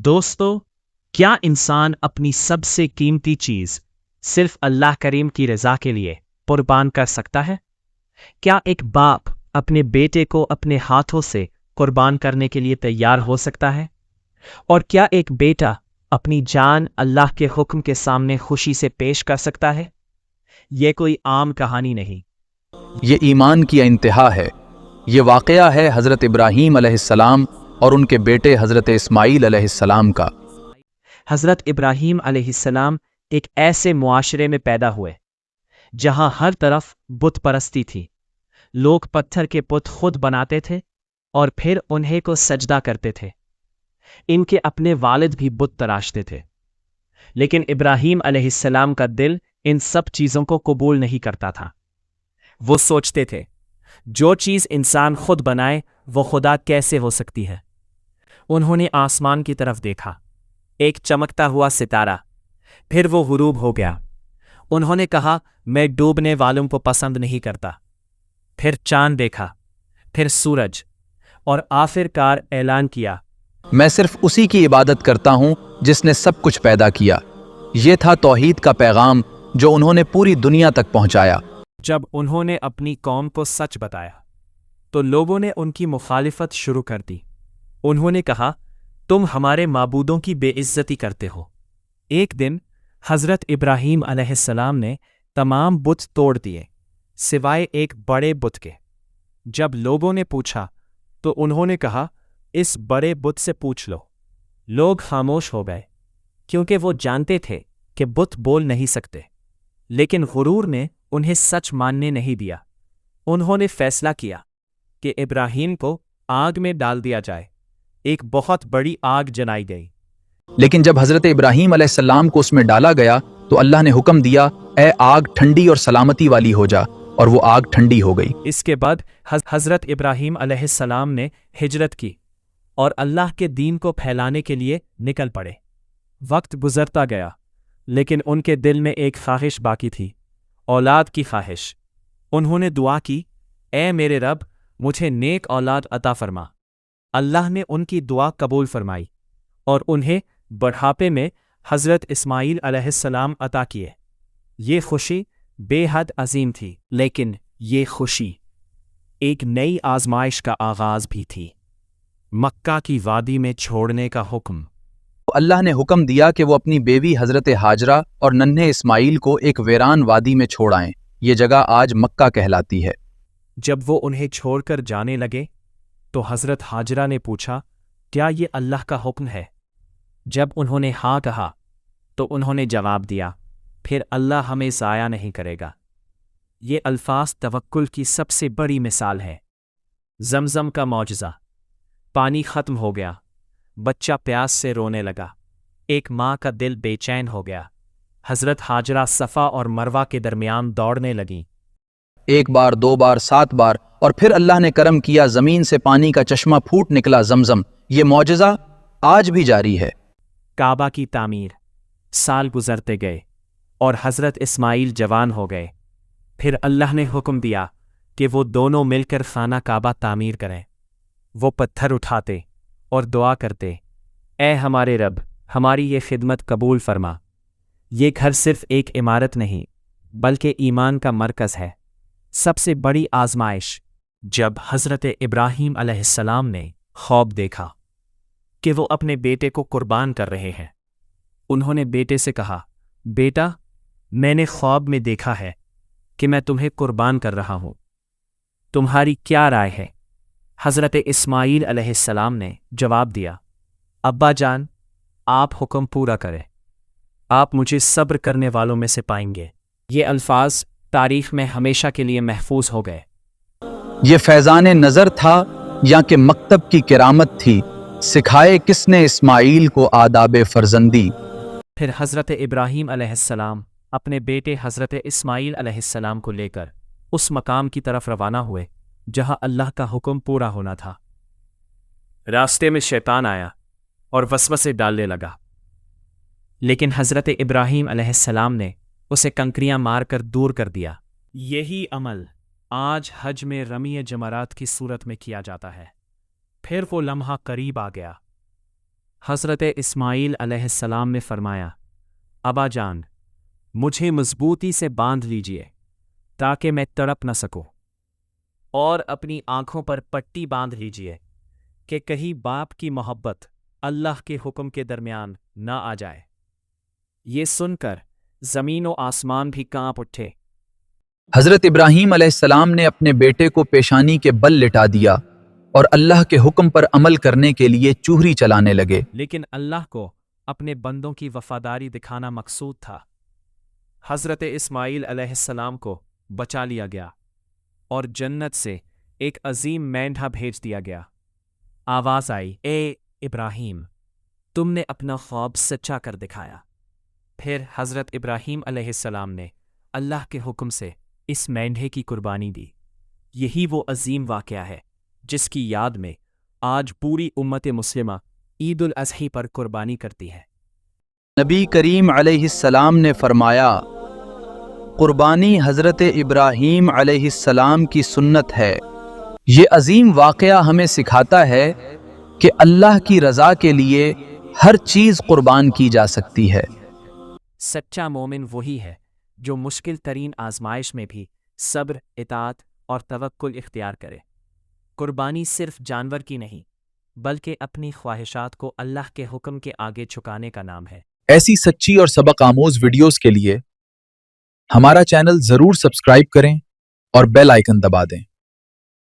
دوستو، کیا انسان اپنی سب سے قیمتی چیز صرف اللہ کریم کی رضا کے لیے قربان کر سکتا ہے؟ کیا ایک باپ اپنے بیٹے کو اپنے ہاتھوں سے قربان کرنے کے لیے تیار ہو سکتا ہے؟ اور کیا ایک بیٹا اپنی جان اللہ کے حکم کے سامنے خوشی سے پیش کر سکتا ہے؟ یہ کوئی عام کہانی نہیں، یہ ایمان کی انتہا ہے۔ یہ واقعہ ہے حضرت ابراہیم علیہ السلام اور ان کے بیٹے حضرت اسماعیل علیہ السلام کا۔ حضرت ابراہیم علیہ السلام ایک ایسے معاشرے میں پیدا ہوئے جہاں ہر طرف بت پرستی تھی۔ لوگ پتھر کے بت خود بناتے تھے اور پھر انہیں کو سجدہ کرتے تھے۔ ان کے اپنے والد بھی بت تراشتے تھے، لیکن ابراہیم علیہ السلام کا دل ان سب چیزوں کو قبول نہیں کرتا تھا۔ وہ سوچتے تھے، جو چیز انسان خود بنائے وہ خدا کیسے ہو سکتی ہے؟ انہوں نے آسمان کی طرف دیکھا، ایک چمکتا ہوا ستارہ، پھر وہ غروب ہو گیا۔ انہوں نے کہا، میں ڈوبنے والوں کو پسند نہیں کرتا۔ پھر چاند دیکھا، پھر سورج، اور آخرکار اعلان کیا، میں صرف اسی کی عبادت کرتا ہوں جس نے سب کچھ پیدا کیا۔ یہ تھا توحید کا پیغام جو انہوں نے پوری دنیا تک پہنچایا۔ جب انہوں نے اپنی قوم کو سچ بتایا تو لوگوں نے ان کی مخالفت شروع کر دی۔ انہوں نے کہا، تم ہمارے معبودوں کی بے عزتی کرتے ہو۔ ایک دن حضرت ابراہیم علیہ السلام نے تمام بت توڑ دیے سوائے ایک بڑے بت کے۔ جب لوگوں نے پوچھا تو انہوں نے کہا، اس بڑے بت سے پوچھ لو۔ لوگ خاموش ہو گئے کیونکہ وہ جانتے تھے کہ بت بول نہیں سکتے، لیکن غرور نے انہیں سچ ماننے نہیں دیا۔ انہوں نے فیصلہ کیا کہ ابراہیم کو آگ میں ڈال دیا جائے۔ ایک بہت بڑی آگ جلائی گئی۔ لیکن جب حضرت ابراہیم علیہ السلام کو اس میں ڈالا گیا تو اللہ نے حکم دیا، اے آگ ٹھنڈی اور سلامتی والی ہو جا، اور وہ آگ ٹھنڈی ہو گئی۔ اس کے بعد حضرت ابراہیم علیہ السلام نے ہجرت کی اور اللہ کے دین کو پھیلانے کے لیے نکل پڑے۔ وقت گزرتا گیا، لیکن ان کے دل میں ایک خواہش باقی تھی، اولاد کی خواہش۔ انہوں نے دعا کی، اے میرے رب، مجھے نیک اولاد عطا فرما۔ اللہ نے ان کی دعا قبول فرمائی اور انہیں بڑھاپے میں حضرت اسماعیل علیہ السلام عطا کیے۔ یہ خوشی بے حد عظیم تھی، لیکن یہ خوشی ایک نئی آزمائش کا آغاز بھی تھی۔ مکہ کی وادی میں چھوڑنے کا حکم۔ اللہ نے حکم دیا کہ وہ اپنی بیوی حضرت ہاجرہ اور ننھے اسماعیل کو ایک ویران وادی میں چھوڑ آئیں۔ یہ جگہ آج مکہ کہلاتی ہے۔ جب وہ انہیں چھوڑ کر جانے لگے تو حضرت ہاجرہ نے پوچھا، کیا یہ اللہ کا حکم ہے؟ جب انہوں نے ہاں کہا تو انہوں نے جواب دیا، پھر اللہ ہمیں ضائع نہیں کرے گا۔ یہ الفاظ توکل کی سب سے بڑی مثال ہے۔ زمزم کا معجزہ۔ پانی ختم ہو گیا، بچہ پیاس سے رونے لگا، ایک ماں کا دل بے چین ہو گیا۔ حضرت ہاجرہ صفا اور مروہ کے درمیان دوڑنے لگیں۔ ایک بار، دو بار، 7 بار، اور پھر اللہ نے کرم کیا، زمین سے پانی کا چشمہ پھوٹ نکلا، زمزم۔ یہ معجزہ آج بھی جاری ہے۔ کعبہ کی تعمیر۔ سال گزرتے گئے اور حضرت اسماعیل جوان ہو گئے۔ پھر اللہ نے حکم دیا کہ وہ دونوں مل کر خانہ کعبہ تعمیر کریں۔ وہ پتھر اٹھاتے اور دعا کرتے، اے ہمارے رب، ہماری یہ خدمت قبول فرما۔ یہ گھر صرف ایک عمارت نہیں بلکہ ایمان کا مرکز ہے۔ سب سے بڑی آزمائش۔ جب حضرت ابراہیم علیہ السلام نے خواب دیکھا کہ وہ اپنے بیٹے کو قربان کر رہے ہیں، انہوں نے بیٹے سے کہا، بیٹا، میں نے خواب میں دیکھا ہے کہ میں تمہیں قربان کر رہا ہوں، تمہاری کیا رائے ہے؟ حضرت اسماعیل علیہ السلام نے جواب دیا، ابا جان، آپ حکم پورا کریں، آپ مجھے صبر کرنے والوں میں سے پائیں گے۔ یہ الفاظ تاریخ میں ہمیشہ کے لیے محفوظ ہو گئے۔ یہ فیضان نظر تھا یا کہ مکتب کی کرامت تھی؟ سکھائے کس نے اسماعیل کو آداب فرزندی؟ پھر حضرت ابراہیم علیہ السلام اپنے بیٹے حضرت اسماعیل علیہ السلام کو لے کر اس مقام کی طرف روانہ ہوئے جہاں اللہ کا حکم پورا ہونا تھا۔ راستے میں شیطان آیا اور وسوسے ڈالنے لگا، لیکن حضرت ابراہیم علیہ السلام نے اسے کنکریاں مار کر دور کر دیا۔ یہی عمل آج حج میں رمی جمرات کی صورت میں کیا جاتا ہے۔ پھر وہ لمحہ قریب آ گیا۔ حضرت اسماعیل علیہ السلام نے فرمایا، ابا جان، مجھے مضبوطی سے باندھ لیجئے تاکہ میں تڑپ نہ سکوں، اور اپنی آنکھوں پر پٹی باندھ لیجئے کہ کہیں باپ کی محبت اللہ کے حکم کے درمیان نہ آ جائے۔ یہ سن کر زمین و آسمان بھی کانپ اٹھے۔ حضرت ابراہیم علیہ السلام نے اپنے بیٹے کو پیشانی کے بل لٹا دیا اور اللہ کے حکم پر عمل کرنے کے لیے چوہری چلانے لگے۔ لیکن اللہ کو اپنے بندوں کی وفاداری دکھانا مقصود تھا۔ حضرت اسماعیل علیہ السلام کو بچا لیا گیا اور جنت سے ایک عظیم مینڈھا بھیج دیا گیا۔ آواز آئی، اے ابراہیم، تم نے اپنا خواب سچا کر دکھایا۔ پھر حضرت ابراہیم علیہ السلام نے اللہ کے حکم سے اس مینڈھے کی قربانی دی۔ یہی وہ عظیم واقعہ ہے جس کی یاد میں آج پوری امت مسلمہ عید الاضحی پر قربانی کرتی ہے۔ نبی کریم علیہ السلام نے فرمایا، قربانی حضرت ابراہیم علیہ السلام کی سنت ہے۔ یہ عظیم واقعہ ہمیں سکھاتا ہے کہ اللہ کی رضا کے لیے ہر چیز قربان کی جا سکتی ہے۔ سچا مومن وہی ہے جو مشکل ترین آزمائش میں بھی صبر، اطاعت اور توکل اختیار کرے۔ قربانی صرف جانور کی نہیں، بلکہ اپنی خواہشات کو اللہ کے حکم کے آگے جھکانے کا نام ہے۔ ایسی سچی اور سبق آموز ویڈیوز کے لیے ہمارا چینل ضرور سبسکرائب کریں اور بیل آئیکن دبا دیں۔